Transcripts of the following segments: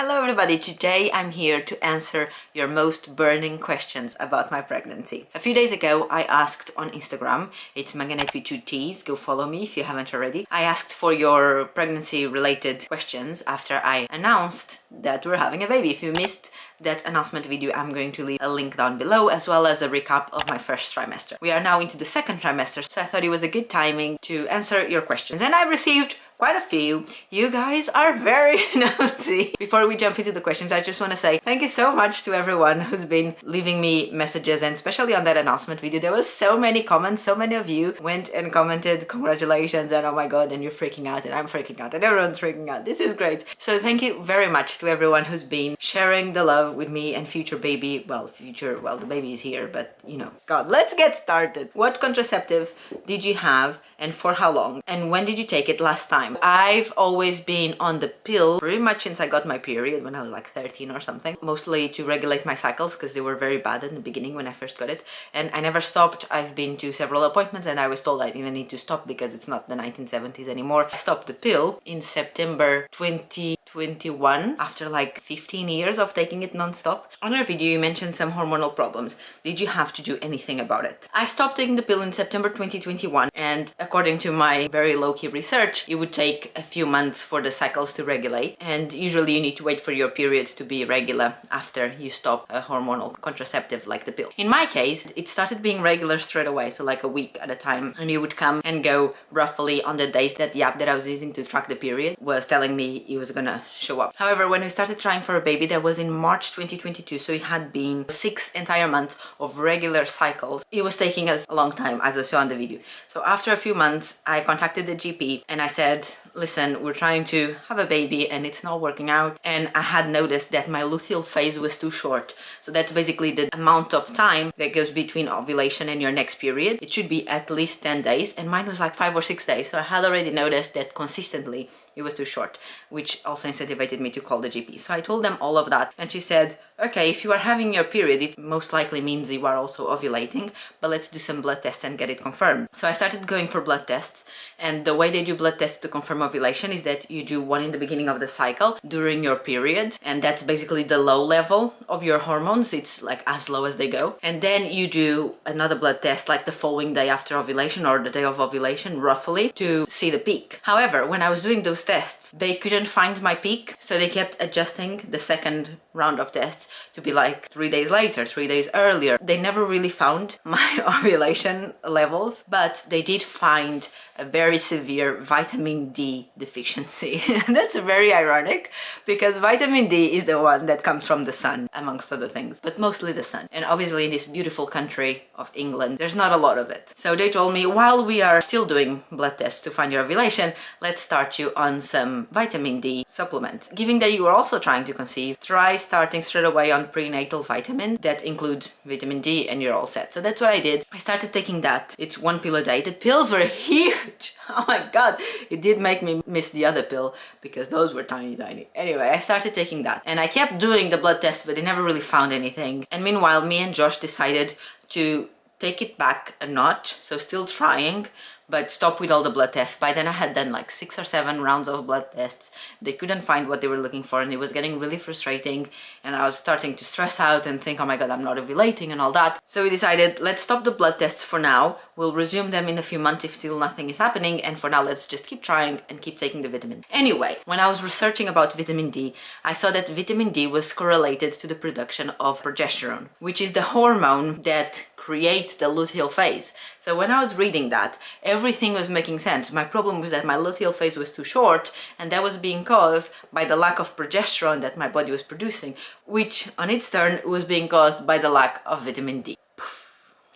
Hello everybody, today I'm here to answer your most burning questions about my pregnancy. A few days ago I asked on Instagram, it's Manganet with 2 T's, go follow me if you haven't already. I asked for your pregnancy related questions after I announced that we're having a baby. If you missed that announcement video, I'm going to leave a link down below as well as a recap of my first trimester. We are now into the second trimester, so I thought it was a good timing to answer your questions. And I received quite a few. You guys are very nosy. Before we jump into the questions, I just want to say thank you so much to everyone who's been leaving me messages, and especially on that announcement video. There was so many comments, so many of you went and commented congratulations and oh my god, and you're freaking out and I'm freaking out and everyone's freaking out. This is great. So thank you very much to everyone who's been sharing the love with me and future baby. Well, the baby is here, but you know, god, let's get started. What contraceptive did you have and for how long? And when did you take it last time? I've always been on the pill pretty much since I got my period when I was like 13 or something, mostly to regulate my cycles because they were very bad in the beginning when I first got it, and I never stopped. I've been to several appointments and I was told I didn't need to stop because it's not the 1970s anymore. I stopped the pill in September 2021 after like 15 years of taking it non-stop. On our video you mentioned some hormonal problems. Did you have to do anything about it? I stopped taking the pill in September 2021, and according to my very low-key research, it would take a few months for the cycles to regulate, and usually you need to wait for your periods to be regular after you stop a hormonal contraceptive like the pill. In my case, it started being regular straight away, so like a week at a time, and it would come and go roughly on the days that the app that I was using to track the period was telling me it was gonna show up. However, when we started trying for a baby, that was in March 2022, so it had been 6 entire months of regular cycles. It was taking us a long time, as I saw on the video. So after a few months, I contacted the GP and I said, listen, we're trying to have a baby and it's not working out, and I had noticed that my luteal phase was too short. So that's basically the amount of time that goes between ovulation and your next period. It should be at least 10 days, and mine was like 5 or 6 days. So I had already noticed that consistently it was too short, which also incentivized me to call the GP. So I told them all of that, and she said, okay, if you are having your period, it most likely means you are also ovulating, but let's do some blood tests and get it confirmed. So I started going for blood tests, and the way they do blood tests to confirm ovulation is that you do one in the beginning of the cycle during your period, and that's basically the low level of your hormones. It's like as low as they go, and then you do another blood test like the following day after ovulation or the day of ovulation roughly to see the peak. However, when I was doing those tests, they couldn't find my peak, so they kept adjusting the second round of tests to be like 3 days later, 3 days earlier. They never really found my ovulation levels, but they did find a very severe vitamin D deficiency. That's very ironic because vitamin D is the one that comes from the sun, amongst other things, but mostly the sun. And obviously in this beautiful country of England, there's not a lot of it. So they told me, while we are still doing blood tests to find your ovulation, let's start you on some vitamin D supplements. Given that you are also trying to conceive, try starting straight away on prenatal vitamins that include vitamin D and you're all set. So that's what I did. I started taking that. It's 1 pill a day. The pills were huge. Oh my god, it did make me miss the other pill because those were tiny. Anyway, I started taking that and I kept doing the blood tests, but they never really found anything. And meanwhile, me and Josh decided to take it back a notch, so still trying, but stop with all the blood tests. By then I had done like 6 or 7 rounds of blood tests. They couldn't find what they were looking for, and it was getting really frustrating, and I was starting to stress out and think, oh my god, I'm not ovulating and all that. So we decided, let's stop the blood tests for now. We'll resume them in a few months if still nothing is happening, and for now let's just keep trying and keep taking the vitamin. Anyway, when I was researching about vitamin D, I saw that vitamin D was correlated to the production of progesterone, which is the hormone that create the luteal phase. So when I was reading that, everything was making sense. My problem was that my luteal phase was too short, and that was being caused by the lack of progesterone that my body was producing, which on its turn was being caused by the lack of vitamin D.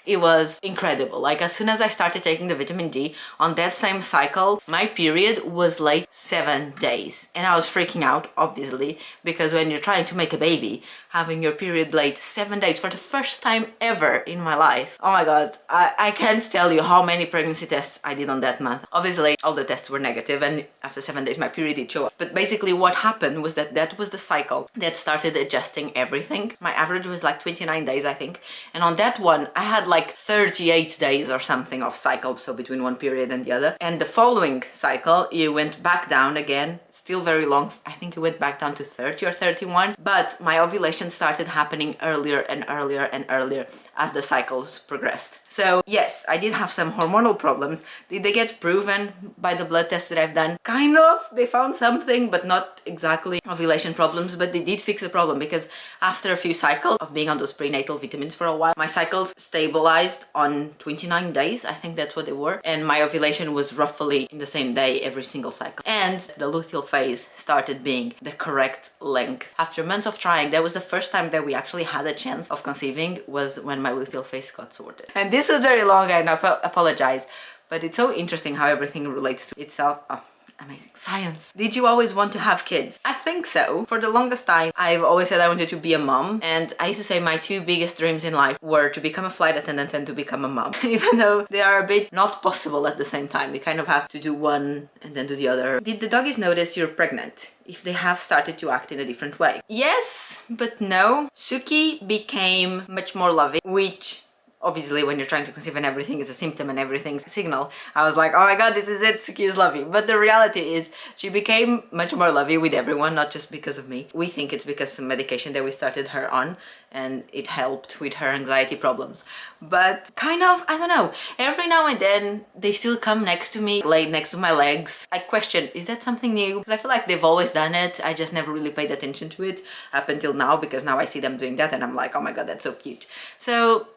It was incredible. Like as soon as I started taking the vitamin D on that same cycle, my period was late 7 days, and I was freaking out obviously, because when you're trying to make a baby, having your period late 7 days for the first time ever in my life. Oh my god, I can't tell you how many pregnancy tests I did on that month. Obviously all the tests were negative, and after 7 days my period did show up. But basically what happened was that was the cycle that started adjusting everything. My average was like 29 days I think, and on that one I had like 38 days or something of cycle, so between one period and the other. And the following cycle, you went back down again, still very long. I think you went back down to 30 or 31, but my ovulation started happening earlier and earlier and earlier as the cycles progressed. So yes, I did have some hormonal problems. Did they get proven by the blood tests that I've done? Kind of. They found something, but not exactly ovulation problems, but they did fix the problem, because after a few cycles of being on those prenatal vitamins for a while, my cycles stabilized on 29 days. I think that's what they were. And my ovulation was roughly in the same day every single cycle. And the luteal phase started being the correct length. After months of trying, that was the first time that we actually had a chance of conceiving, was when my luteal phase got sorted. And this was very long, and I apologize, but it's so interesting how everything relates to itself. Oh, amazing science. Did you always want to have kids? I think so. For the longest time, I've always said I wanted to be a mom, and I used to say my two biggest dreams in life were to become a flight attendant and to become a mom. Even though they are a bit not possible at the same time. You kind of have to do one and then do the other. Did the doggies notice you're pregnant if they have started to act in a different way? Yes, but no. Suki became much more loving, which obviously when you're trying to conceive and everything is a symptom and everything's a signal. I was like, oh my god, this is it, Suki is lovey. But the reality is she became much more lovey with everyone, not just because of me. We think it's because of some medication that we started her on, and it helped with her anxiety problems. But kind of, I don't know, every now and then they still come next to me, lay next to my legs. I question, is that something new? Because I feel like they've always done it. I just never really paid attention to it up until now, because now I see them doing that and I'm like, oh my god, that's so cute. So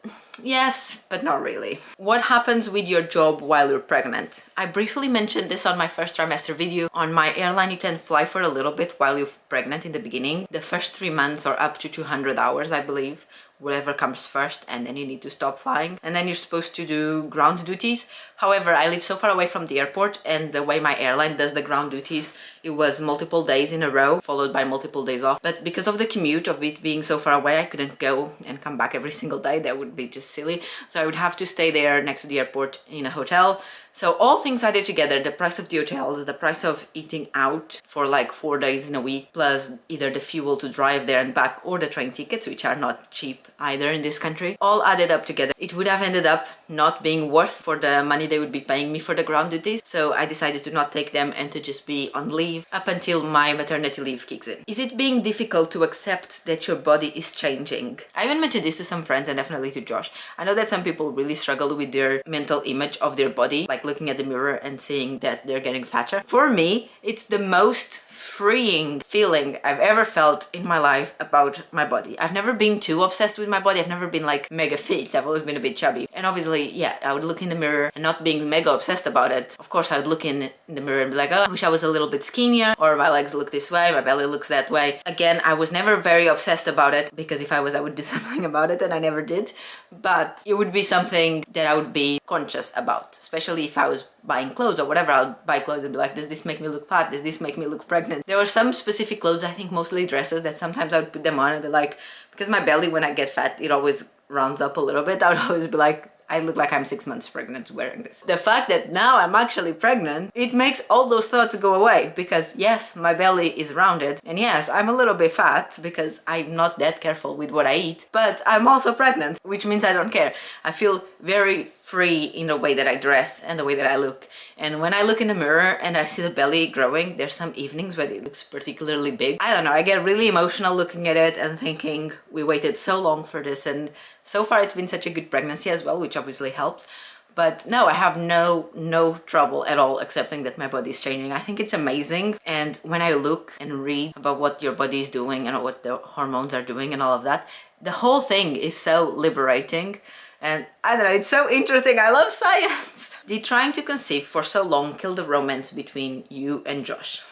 yes, but not really. What happens with your job while you're pregnant? I briefly mentioned this on my first trimester video. On my airline, you can fly for a little bit while you're pregnant in the beginning. The first 3 months or up to 200 hours, I believe, whatever comes first, and then you need to stop flying, and then you're supposed to do ground duties. However, I live so far away from the airport, and the way my airline does the ground duties, it was multiple days in a row followed by multiple days off. But because of the commute of it being so far away, I couldn't go and come back every single day. That would be just silly. So I would have to stay there next to the airport in a hotel. So all things added together, the price of the hotels, the price of eating out for like 4 days in a week, plus either the fuel to drive there and back or the train tickets, which are not cheap either in this country, all added up together. It would have ended up not being worth for the money they would be paying me for the ground duties. So I decided to not take them and to just be on leave up until my maternity leave kicks in. Is it being difficult to accept that your body is changing? I even mentioned this to some friends and definitely to Josh. I know that some people really struggle with their mental image of their body, like looking at the mirror and seeing that they're getting fatter. For me, it's the most freeing feeling I've ever felt in my life about my body. I've never been too obsessed with my body. I've never been like mega fit. I've always been a bit chubby. And obviously, yeah, I would look in the mirror and not being mega obsessed about it. Of course, I would look in the mirror and be like, oh, I wish I was a little bit skinnier, or my legs look this way, my belly looks that way. Again, I was never very obsessed about it, because if I was, I would do something about it, and I never did. But it would be something that I would be conscious about, especially if I was buying clothes or whatever. I'll buy clothes and be like, does this make me look fat? Does this make me look pregnant? There were some specific clothes, I think mostly dresses, that sometimes I would put them on and be like, because my belly, when I get fat, it always rounds up a little bit. I would always be like, I look like I'm 6 months pregnant wearing this. The fact that now I'm actually pregnant, it makes all those thoughts go away, because yes, my belly is rounded, and yes, I'm a little bit fat because I'm not that careful with what I eat, but I'm also pregnant, which means I don't care. I feel very free in the way that I dress and the way that I look. And when I look in the mirror and I see the belly growing, there's some evenings where it looks particularly big. I don't know, I get really emotional looking at it and thinking, we waited so long for this, and so far it's been such a good pregnancy as well, which obviously helps. But no, I have no trouble at all accepting that my body is changing. I think it's amazing. And when I look and read about what your body is doing and what the hormones are doing and all of that, the whole thing is so liberating. And I don't know, it's so interesting. I love science. Did trying to conceive for so long kill the romance between you and Josh?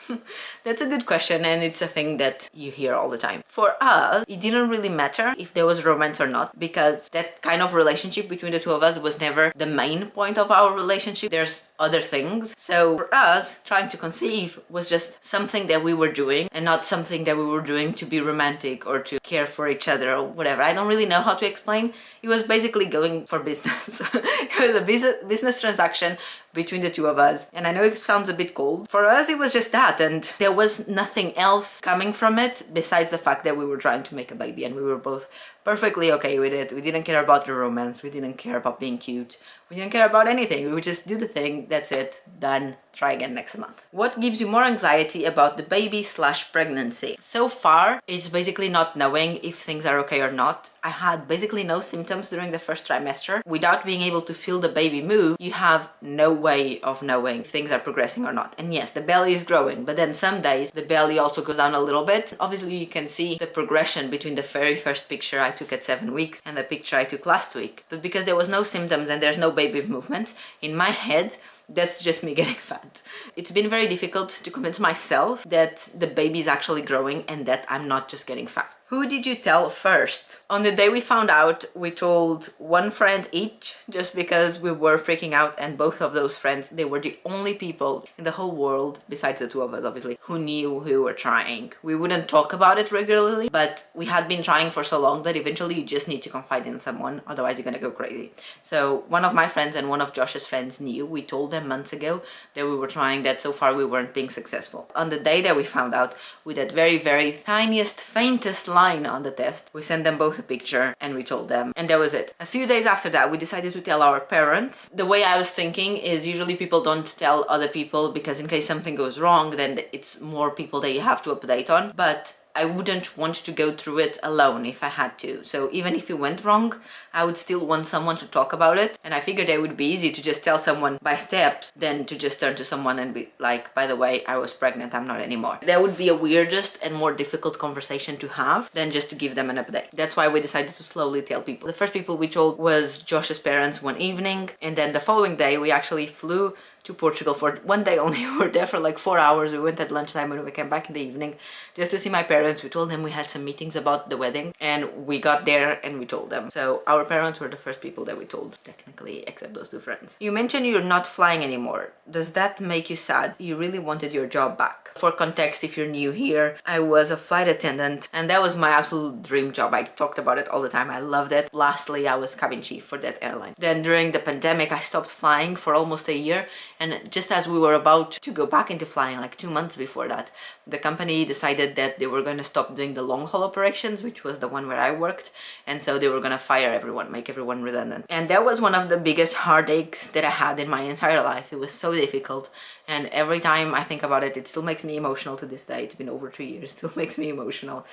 That's a good question, and it's a thing that you hear all the time. For us, it didn't really matter if there was romance or not, because that kind of relationship between the two of us was never the main point of our relationship. There's other things. So for us, trying to conceive was just something that we were doing, and not something that we were doing to be romantic or to care for each other or whatever. I don't really know how to explain. It was basically going for business. It was a business transaction between the two of us. And I know it sounds a bit cold. For us, it was just that, and there was nothing else coming from it besides the fact that we were trying to make a baby, and we were both perfectly okay with it. We didn't care about the romance, we didn't care about being cute, we didn't care about anything. We would just do the thing, that's it, done, try again next month. What gives you more anxiety about the baby/pregnancy? So far, it's basically not knowing if things are okay or not. I had basically no symptoms during the first trimester. Without being able to feel the baby move, you have no way of knowing if things are progressing or not. And yes, the belly is growing, but then some days the belly also goes down a little bit. Obviously, you can see the progression between the very first picture I took at 7 weeks and the picture I took last week. But because there was no symptoms and there's no baby movements, in my head, that's just me getting fat. It's been very difficult to convince myself that the baby is actually growing and that I'm not just getting fat. Who did you tell first? On the day we found out, we told one friend each, just because we were freaking out, and both of those friends, they were the only people in the whole world, besides the two of us obviously, who knew we were trying. We wouldn't talk about it regularly, but we had been trying for so long that eventually you just need to confide in someone, otherwise you're gonna go crazy. So one of my friends and one of Josh's friends knew. We told them months ago that we were trying, that so far we weren't being successful. On the day that we found out, with that very, very tiniest, faintest line on the test, we sent them both a picture and we told them, and that was it. A few days after that, we decided to tell our parents. The way I was thinking is usually people don't tell other people because in case something goes wrong, then it's more people that you have to update on. But I wouldn't want to go through it alone if I had to. So even if it went wrong, I would still want someone to talk about it. And I figured it would be easy to just tell someone by steps than to just turn to someone and be like, by the way, I was pregnant, I'm not anymore. That would be a weirdest and more difficult conversation to have than just to give them an update. That's why we decided to slowly tell people. The first people we told was Josh's parents one evening, and then the following day we actually flew to Portugal for one day only. We were there for like 4 hours. We went at lunchtime and we came back in the evening just to see my parents. We told them we had some meetings about the wedding, and we got there and we told them. So our parents were the first people that we told, technically, except those two friends. You mentioned you're not flying anymore. Does that make you sad? You really wanted your job back. For context, if you're new here, I was a flight attendant and that was my absolute dream job. I talked about it all the time. I loved it. Lastly, I was cabin chief for that airline. Then during the pandemic, I stopped flying for almost a year. And just as we were about to go back into flying, like 2 months before that, the company decided that they were going to stop doing the long haul operations, which was the one where I worked. And so they were going to fire everyone, make everyone redundant. And that was one of the biggest heartaches that I had in my entire life. It was so difficult. And every time I think about it, it still makes me emotional to this day. It's been over 2 years, still makes me emotional.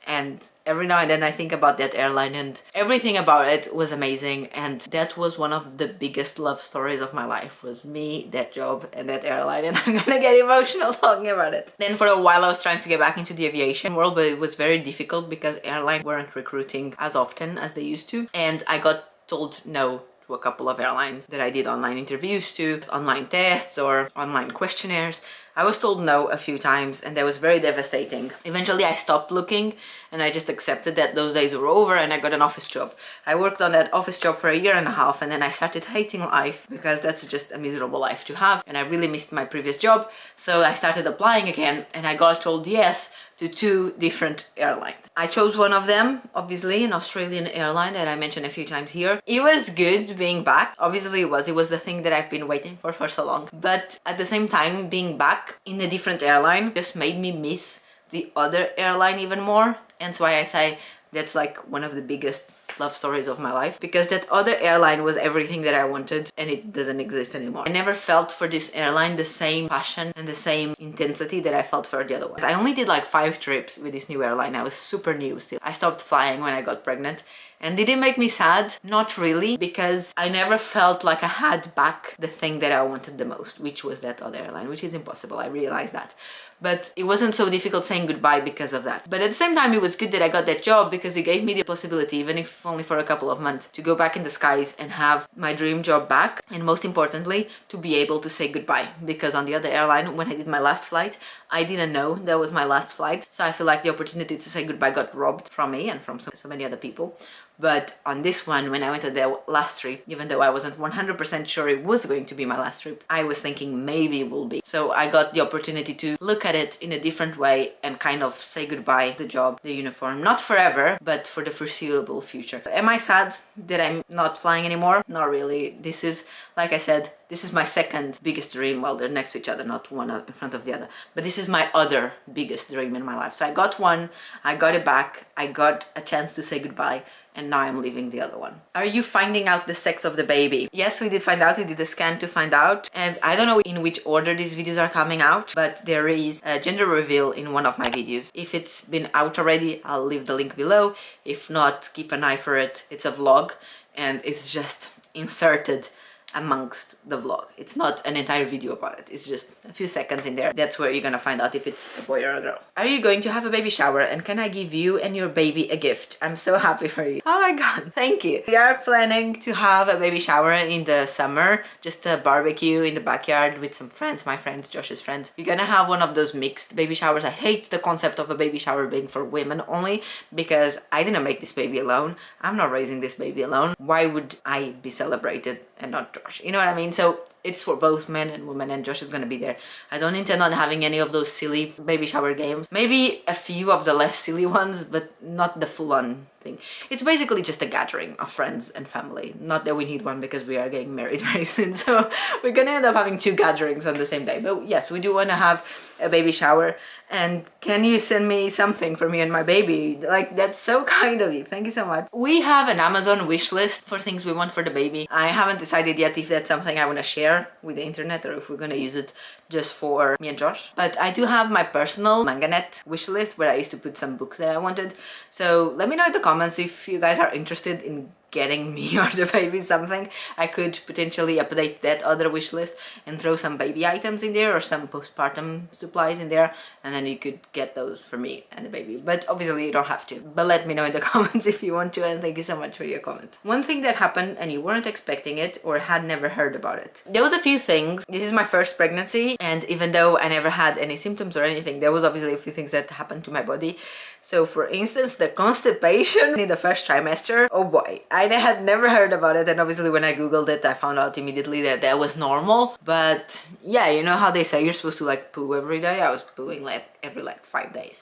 And every now and then I think about that airline, and everything about it was amazing. And that was one of the biggest love stories of my life, was me, that job, and that airline. And I'm gonna get emotional talking about it. Then for a while I was trying to get back into the aviation world, but it was very difficult because airlines weren't recruiting as often as they used to. And I got told no to a couple of airlines that I did online interviews to, online tests or online questionnaires. I was told no a few times, and that was very devastating. Eventually I stopped looking and I just accepted that those days were over, and I got an office job. I worked on that office job for 1.5 years, and then I started hating life because that's just a miserable life to have, and I really missed my previous job. So I started applying again and I got told yes to 2 different airlines. I chose one of them, obviously, an Australian airline that I mentioned a few times here. It was good being back. Obviously it was the thing that I've been waiting for so long. But at the same time, being back in a different airline just made me miss the other airline even more. And that's why I say that's like one of the biggest love stories of my life, because that other airline was everything that I wanted and it doesn't exist anymore. I never felt for this airline the same passion and the same intensity that I felt for the other one. I only did like 5 trips with this new airline. I was super new still. I stopped flying when I got pregnant. And did it make me sad? Not really, because I never felt like I had back the thing that I wanted the most, which was that other airline, which is impossible. I realized that. But it wasn't so difficult saying goodbye because of that. But at the same time, it was good that I got that job because it gave me the possibility, even if only for a couple of months, to go back in the skies and have my dream job back. And most importantly, to be able to say goodbye. Because on the other airline, when I did my last flight, I didn't know that was my last flight. So I feel like the opportunity to say goodbye got robbed from me and from so many other people. But on this one, when I went on the last trip, even though I wasn't 100% sure it was going to be my last trip, I was thinking maybe it will be. So I got the opportunity to look at it in a different way and kind of say goodbye to the job, the uniform, not forever, but for the foreseeable future. Am I sad that I'm not flying anymore? Not really. This is, like I said, this is my second biggest dream. Well, they're next to each other, not one in front of the other. But this is my other biggest dream in my life. So I got one, I got it back, I got a chance to say goodbye, and now I'm leaving the other one. Are you finding out the sex of the baby? Yes, we did find out. We did a scan to find out. And I don't know in which order these videos are coming out, but there is a gender reveal in one of my videos. If it's been out already, I'll leave the link below. If not, keep an eye for it. It's a vlog and it's just inserted amongst the vlog. It's not an entire video about it. It's just a few seconds in there. That's where you're gonna find out if it's a boy or a girl. Are you going to have a baby shower, and can I give you and your baby a gift? I'm so happy for you. Oh my god, thank you. We are planning to have a baby shower in the summer, just a barbecue in the backyard with some friends, my friends, Josh's friends. We're gonna have one of those mixed baby showers. I hate the concept of a baby shower being for women only, because I didn't make this baby alone. I'm not raising this baby alone. Why would I be celebrated and not Josh? You know what I mean? So it's for both men and women, and Josh is gonna be there. I don't intend on having any of those silly baby shower games. Maybe a few of the less silly ones, but not the full-on thing. It's basically just a gathering of friends and family. Not that we need one, because we are getting married very soon, so we're gonna end up having 2 gatherings on the same day. But yes, we do want to have a baby shower. And can you send me something for me and my baby? Like, that's so kind of you. Thank you so much. We have an Amazon wish list for things we want for the baby. I haven't decided yet if that's something I want to share with the internet or if we're gonna use it just for me and Josh. But I do have my personal Manganet wish list where I used to put some books that I wanted. So let me know in the comments if you guys are interested in getting me or the baby something. I could potentially update that other wish list and throw some baby items in there or some postpartum supplies in there, and then you could get those for me and the baby. But obviously you don't have to. But let me know in the comments if you want to, and thank you so much for your comments. One thing that happened and you weren't expecting it or had never heard about it. There was a few things. This is my first pregnancy, and even though I never had any symptoms or anything, there was obviously a few things that happened to my body. So for instance, the constipation in the first trimester, oh boy, I had never heard about it, and obviously when I googled it I found out immediately that that was normal. But yeah, you know how they say you're supposed to like poo every day? I was pooing like every 5 days.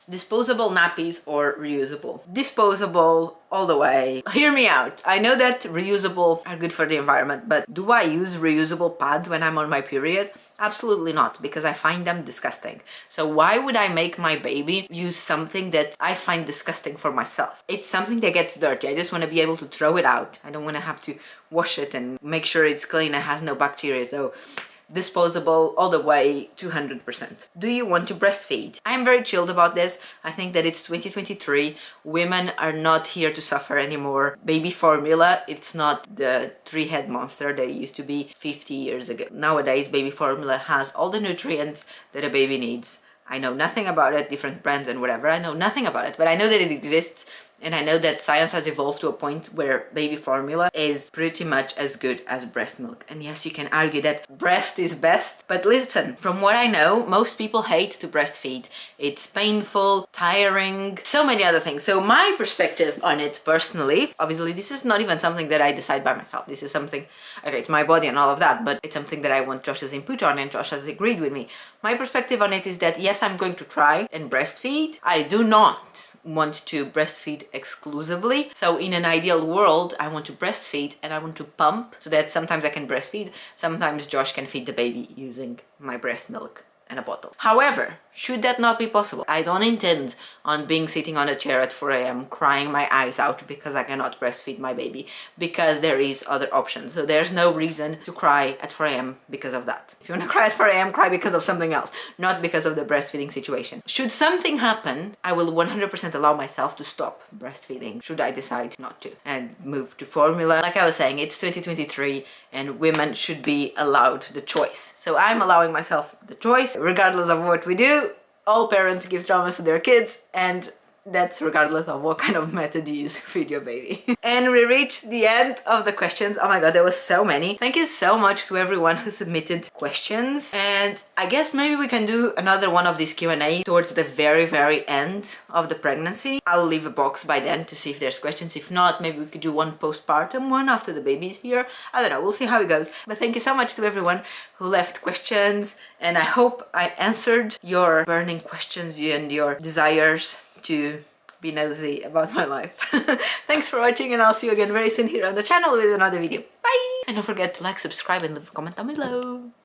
Disposable nappies or reusable? Disposable all the way. Hear me out. I know that reusable are good for the environment, but do I use reusable pads when I'm on my period? Absolutely not, because I find them disgusting. So why would I make my baby use something that I find disgusting for myself? It's something that gets dirty. I just want to be able to throw it out. I don't want to have to wash it and make sure it's clean and has no bacteria. So disposable all the way, 200%. Do you want to breastfeed? I'm very chilled about this. I think that it's 2023. Women are not here to suffer anymore. Baby formula, it's not the 3-head monster they used to be 50 years ago. Nowadays, baby formula has all the nutrients that a baby needs. I know nothing about it, different brands and whatever. I know nothing about it, but I know that it exists. And I know that science has evolved to a point where baby formula is pretty much as good as breast milk. And yes, you can argue that breast is best, but listen, from what I know, most people hate to breastfeed. It's painful, tiring, so many other things. So my perspective on it personally, obviously this is not even something that I decide by myself. This is something, okay, it's my body and all of that, but it's something that I want Josh's input on, and Josh has agreed with me. My perspective on it is that yes, I'm going to try and breastfeed. I do not want to breastfeed exclusively. So in an ideal world, I want to breastfeed and I want to pump so that sometimes I can breastfeed, sometimes Josh can feed the baby using my breast milk and a bottle. However, should that not be possible, I don't intend on sitting on a chair at 4 a.m. crying my eyes out because I cannot breastfeed my baby, because there is other options. So there's no reason to cry at 4 a.m. because of that. If you want to cry at 4 a.m., cry because of something else, not because of the breastfeeding situation. Should something happen, I will 100% allow myself to stop breastfeeding, should I decide not to, and move to formula. Like I was saying, it's 2023 and women should be allowed the choice. So I'm allowing myself the choice, regardless of what we do. All parents give traumas to their kids, and That's regardless of what kind of method you use to feed your baby. And we reached the end of the questions. Oh my god, there was so many. Thank you so much to everyone who submitted questions. And I guess maybe we can do another one of these Q&A towards the very end of the pregnancy. I'll leave a box by then to see if there's questions. If not, maybe we could do one postpartum one after the baby's here. I don't know, we'll see how it goes. But thank you so much to everyone who left questions, and I hope I answered your burning questions and your desires to be nosy about my life. Thanks for watching, and I'll see you again very soon here on the channel with another video. Bye! And don't forget to like, subscribe, and leave a comment down below.